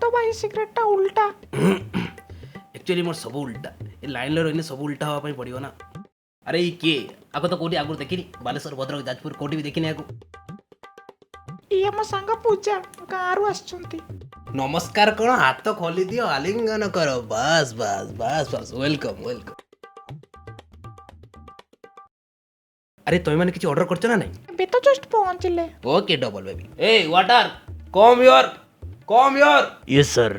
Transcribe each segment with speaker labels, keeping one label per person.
Speaker 1: तो भाई सिगरेटटा उल्टा
Speaker 2: एक्चुअली मोर सब उल्टा ए लाइन रे रहने सब उल्टा हवा ପାଇଁ ପଡିବ ନା। अरे ये किए आगो तो कोठी आगु देखिनी बालेश्वर भद्रक जाजपुर कोठी भी देखिनी आगु।
Speaker 1: ये मो सांग पूजा गाँव आसुंती
Speaker 2: नमस्कार करो हाथ तो खोली दियो आलिंगन करो बस बस बस बस वेलकम वेलकम। अरे तुम मैंने किसी ऑर्डर करছো ना नहीं?
Speaker 1: ଏବେ ତ ଜଷ୍ଟ ପହଞ୍ଚିଲେ।
Speaker 2: Okay double baby A water come your
Speaker 3: ये सर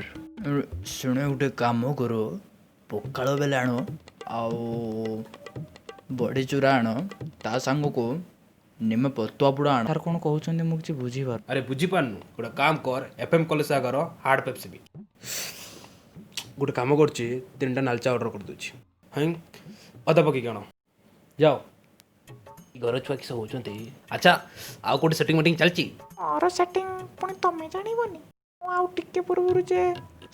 Speaker 3: शुणे गोटे काम करो पखाड़ बेले आण आउ बड़ी चूरा आण ता सांग को निमे पतुआ पुड़ा आण। कौन कहते मुझे किसी बुझीपार।
Speaker 2: अरे बुझी पारनु गोटे काम कर FM college Agar hard Pepsi भी गोटे काम करछि तीनटा नालचा ऑर्डर कर दोछि हैं अदा पकी कण जाओ घर छुआ कि सब होचंती। अच्छा आउ कोटे सेटिंग मीटिंग चलछि
Speaker 1: ମୋର ସେଟିଂ ପୁଣି ତମେ ଜାଣିବନି। ମୁଁ ଆଉ ଟିକେ ପୂର୍ବରୁ ଯେ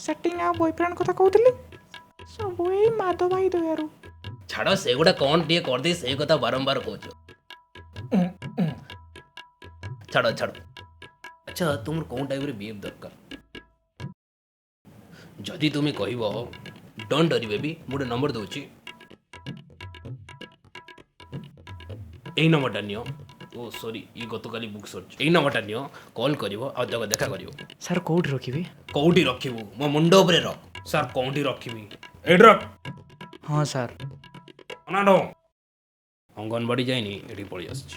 Speaker 1: ସେଟିଂ ଆଉ ବୟଫ୍ରେଣ୍ଡ କଥା କହୁଥିଲି ସବୁ ଏଇ ମାଧ ଭାଇ ଦୟାରୁ।
Speaker 2: छाड़ सेगुड़ा कौन टे कर दे से कथा बारंबार कहछ छाड़ छाड़। अच्छा तुम कौन टाइप रे बिहेव दरकार जदि तुम्हें कहब डोंट डरी बेबी मोटे नंबर दोछि एई नंबरटा नियो ओ सॉरी ई गतकाली बुक सर्च एई नंबरटा नियो कॉल करिवो आ जगह देखा करिवो।
Speaker 3: सर कौटी रखी
Speaker 2: कोउठी रखिबो मो मुंडो उपरे रख सर कोउठी रखिबी एड रख।
Speaker 3: हाँ सर
Speaker 2: अनाडो अंगनबाड़ी जाइनी एठी पड़ी आछि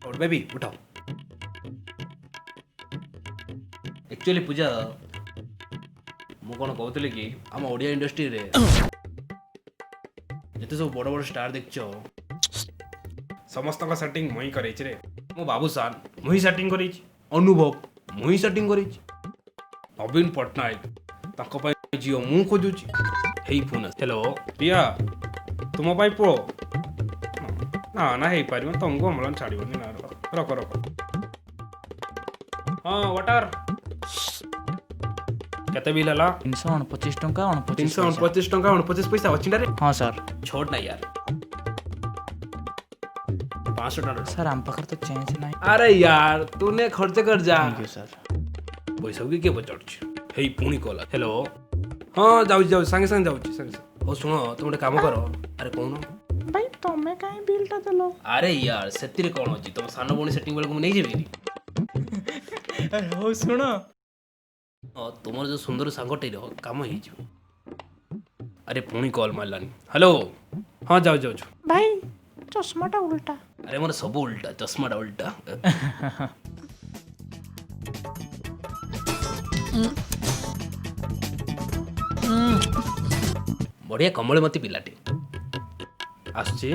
Speaker 2: और बेबी उठाओ। एक्चुअली पूजा मु कोन कहतले कि हम ओडिया इंडस्ट्री रे जते सब बड़ बड़ स्टार देखछो समस्त का सेटिंग मुई करे रे मो बाबू सान मुई सेटिंग करी अनुभव मुई सेटिंग करी नवीन पटनायक ताको पय जियो मु खोजुची हेई फोन हेलो पिया तुम पाई पुओ ना ना हेई पारिबो तुमको हमलन छाड़िबोनी ना रख रख हां वाटर केते बिल हला
Speaker 3: 329 टंका
Speaker 2: 329 टंका 29 पैसा अछि रे।
Speaker 3: हाँ सर
Speaker 2: छोड़ ना यार 500 टका
Speaker 3: सर आम पाखर तो चेंज नहीं।
Speaker 2: अरे यार तूने खर्च कर जा
Speaker 3: थैंक यू सर।
Speaker 2: पैसा भी के बचाउछ हेई पुणी कॉल हेलो हाँ जाऊ संगे संगे जाऊँ संगे ओ सुनो तुम गोटे काम करो अरे कौन
Speaker 1: ଭାଇ ତମେ କାହିଁ ବିଲ୍ଟା ଦେଲ?
Speaker 2: अरे यार सेतिरे कौन अछि तुम सान बणी सेटिंग बेले को नहीं जेबी
Speaker 3: हो सुन
Speaker 2: तुमर जो सुंदर सांगटे रो काम ही जो अरे पुणी कॉल मारलानी हेलो हाँ जाऊ जाऊ
Speaker 1: ଭାଇ ଚଷମାଟା ଉଲ୍ଟା।
Speaker 2: अरे मोर सब उल्टा चश्मा उल्टा बढ़िया कमल मती पिलाटे आसुची